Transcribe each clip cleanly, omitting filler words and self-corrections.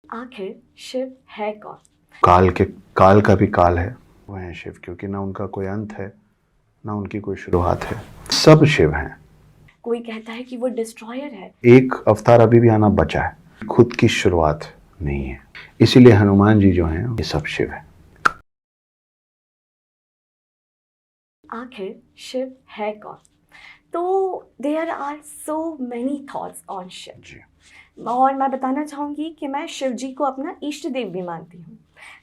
आखिर शिव है कौन? काल का भी काल है, वो है शिव, क्योंकि ना उनका कोई अंत है ना उनकी कोई शुरुआत है। सब शिव हैं। कोई कहता है कि वो डिस्ट्रॉयर है। एक अवतार अभी भी आना बचा है, खुद की शुरुआत नहीं है। इसीलिए हनुमान जी जो हैं ये सब शिव है। आखिर शिव है कौन? तो there are so many thoughts on Shiv. जी। और मैं बताना चाहूँगी कि मैं शिव जी को अपना इष्ट देव भी मानती हूँ।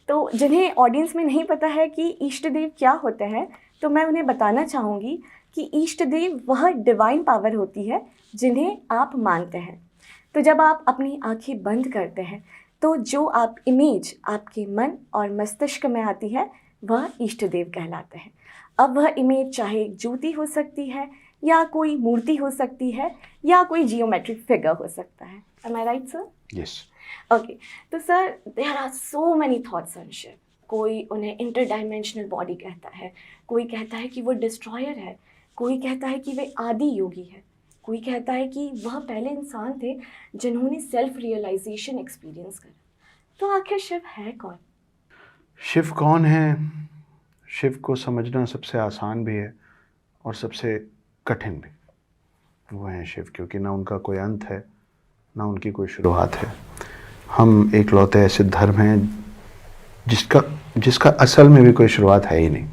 तो जिन्हें ऑडियंस में नहीं पता है कि इष्ट देव क्या होते हैं, तो मैं उन्हें बताना चाहूँगी कि इष्ट देव वह डिवाइन पावर होती है जिन्हें आप मानते हैं। तो जब आप अपनी आँखें बंद करते हैं तो जो आप इमेज आपके मन और मस्तिष्क में आती है वह इष्ट देव कहलाते हैं। अब वह इमेज चाहे एक ज्योति हो सकती है या कोई मूर्ति हो सकती है या कोई जियोमेट्रिक फिगर हो सकता है। Am I right sir? Yes. Okay. तो sir there are so many thoughts on Shiv. कोई उन्हें इंटर डायमेंशनल बॉडी कहता है, कोई कहता है कि वो डिस्ट्रॉयर है, कोई कहता है कि वे आदि योगी है, कोई कहता है कि वह पहले इंसान थे जिन्होंने सेल्फ रियलाइजेशन एक्सपीरियंस करा। तो आखिर शिव है कौन? शिव कौन है? शिव को समझना सबसे आसान भी है और सबसे कठिन भी। वो हैं शिव, क्योंकि ना उनका कोई अंत है ना उनकी कोई शुरुआत है। हम एकलौते ऐसे धर्म हैं जिसका जिसका असल में भी कोई शुरुआत है ही नहीं।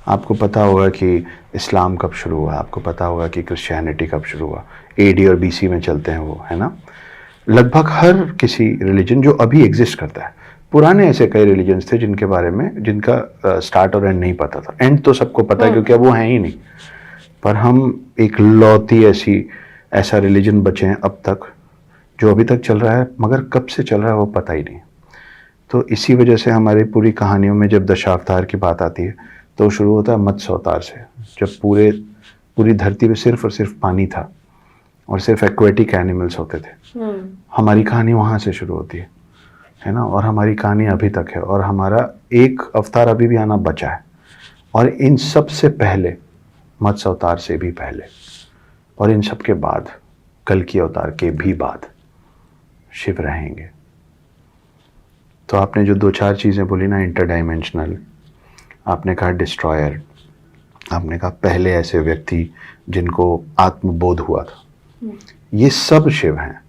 आपको पता होगा कि इस्लाम कब शुरू हुआ, आपको पता होगा कि क्रिश्चियनिटी कब शुरू हुआ। एडी और बीसी में चलते हैं वो, है ना। लगभग हर किसी रिलीजन जो अभी एग्जिस्ट करता है, पुराने ऐसे कई रिलीजन्स थे जिनके बारे में जिनका स्टार्ट और एंड नहीं पता था। एंड तो सबको पता है क्योंकि अब वो हैं ही नहीं। पर हम एक लौती ऐसा रिलीजन बचे हैं अब तक जो अभी तक चल रहा है, मगर कब से चल रहा है वो पता ही नहीं। तो इसी वजह से हमारी पूरी कहानियों में जब दशावतार की बात आती है तो शुरू होता है मत्स्य अवतार से, जब पूरी धरती पे सिर्फ और सिर्फ पानी था और सिर्फ एक्वेटिक एनिमल्स होते थे। हमारी कहानी वहाँ से शुरू होती है ना। और हमारी कहानी अभी तक है और हमारा एक अवतार अभी भी आना बचा है। और इन सब से पहले, मत्स्य अवतार से भी पहले और इन सब के बाद, कल्कि अवतार के भी बाद शिव रहेंगे। तो आपने जो दो चार चीज़ें बोली ना, इंटर डायमेंशनल, आपने कहा डिस्ट्रॉयर, आपने कहा पहले ऐसे व्यक्ति जिनको आत्मबोध हुआ था, ये सब शिव हैं।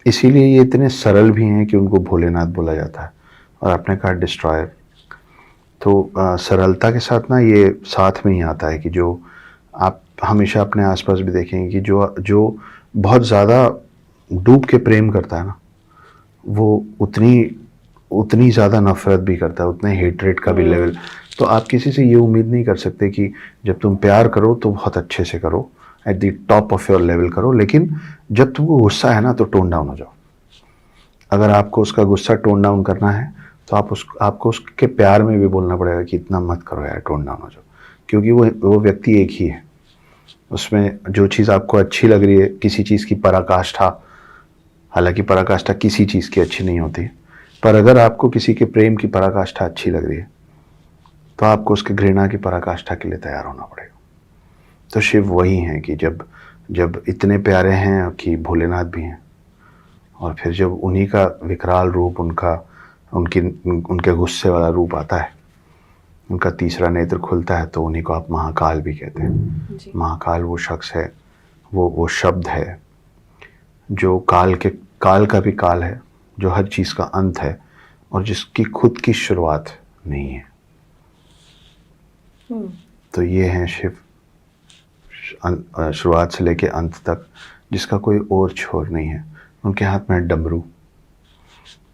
इसीलिए ये इतने सरल भी हैं कि उनको भोलेनाथ बोला जाता है। और आपने कहा डिस्ट्रॉयर, तो सरलता के साथ ना ये साथ में ही आता है कि जो आप हमेशा अपने आसपास भी देखेंगे कि जो बहुत ज़्यादा डूब के प्रेम करता है ना, वो उतनी ज़्यादा नफ़रत भी करता है, उतने हेटरेट का भी लेवल। तो आप किसी से ये उम्मीद नहीं कर सकते कि जब तुम प्यार करो तो बहुत अच्छे से करो, at the top of your level करो, लेकिन जब तुमको गुस्सा है ना तो टोन डाउन हो जाओ। अगर आपको उसका गुस्सा टोन डाउन करना है तो आपको उसके प्यार में भी बोलना पड़ेगा कि इतना मत करो यार, टोन डाउन हो जाओ। क्योंकि वो व्यक्ति एक ही है। उसमें जो चीज़ आपको अच्छी लग रही है, किसी चीज़ की पराकाष्ठा, हालांकि पराकाष्ठा किसी चीज़ की अच्छी नहीं होती, पर अगर आपको किसी के प्रेम की पराकाष्ठा अच्छी लग रही है तो आपको उसके घृणा की पराकाष्ठा के लिए तैयार होना पड़ेगा। तो शिव वही हैं कि जब इतने प्यारे हैं कि भोलेनाथ भी हैं, और फिर जब उन्हीं का विकराल रूप, उनके गुस्से वाला रूप आता है, उनका तीसरा नेत्र खुलता है, तो उन्हीं को आप महाकाल भी कहते हैं। महाकाल वो शख्स है, वो शब्द है जो काल का भी काल है, जो हर चीज़ का अंत है और जिसकी खुद की शुरुआत नहीं है। तो ये हैं शिव, शुरुआत से लेके अंत तक, जिसका कोई और छोर नहीं है। उनके हाथ में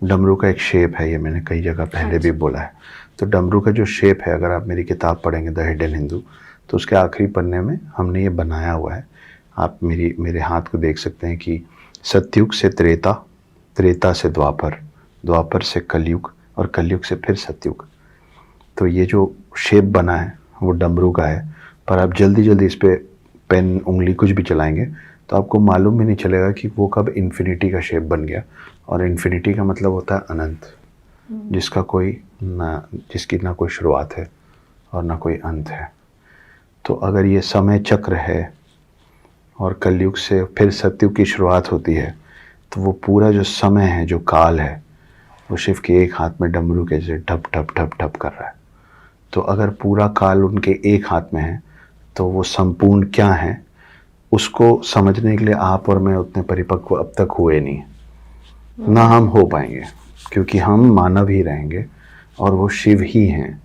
डमरू का एक शेप है, ये मैंने कई जगह पहले भी बोला है। तो डमरू का जो शेप है, अगर आप मेरी किताब पढ़ेंगे द हिडन हिंदू, तो उसके आखिरी पन्ने में हमने ये बनाया हुआ है। आप मेरे हाथ को देख सकते हैं कि सतयुग से त्रेता, त्रेता से द्वापर, द्वापर से कलयुग और कलयुग से फिर सतयुग। तो ये जो शेप बना है वो डमरू का है। पर आप जल्दी इस पर पेन, उंगली कुछ भी चलाएंगे तो आपको मालूम भी नहीं चलेगा कि वो कब इन्फिनिटी का शेप बन गया। और इन्फिनिटी का मतलब होता है अनंत, जिसकी ना कोई शुरुआत है और ना कोई अंत है। तो अगर ये समय चक्र है और कलयुग से फिर सतयुग की शुरुआत होती है, तो वो पूरा जो समय है, जो काल है, वो शिव के एक हाथ में डमरू के जैसे ढप ढप ढप ढप कर रहा है। तो अगर पूरा काल उनके एक हाथ में है तो वो संपूर्ण क्या है, उसको समझने के लिए आप और मैं उतने परिपक्व अब तक हुए नहीं, ना हम हो पाएंगे, क्योंकि हम मानव ही रहेंगे और वो शिव ही हैं।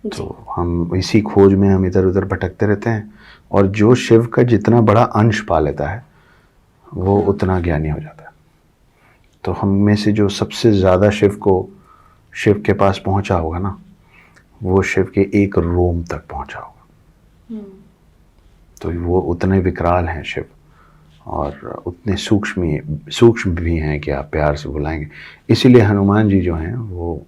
तो हम इसी खोज में हम इधर उधर भटकते रहते हैं, और जो शिव का जितना बड़ा अंश पा लेता है वो उतना ज्ञानी हो जाता है। तो हम में से जो सबसे ज़्यादा शिव के पास पहुंचा होगा ना, वो शिव के एक रोम तक पहुंचा होगा। तो वो उतने विकराल हैं शिव, और उतने सूक्ष्म भी हैं कि आप प्यार से बुलाएंगे। इसीलिए हनुमान जी जो हैं वो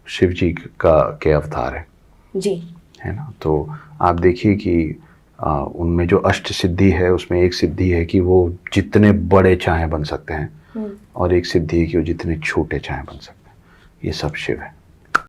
शिव जी के अवतार हैं जी, है ना। तो आप देखिए कि उनमें जो अष्ट सिद्धि है, उसमें एक सिद्धि है कि वो जितने बड़े चाहे बन सकते हैं, और एक सिद्धि है कि वो जितने छोटे चाहे बन सकते हैं। ये सब शिव है।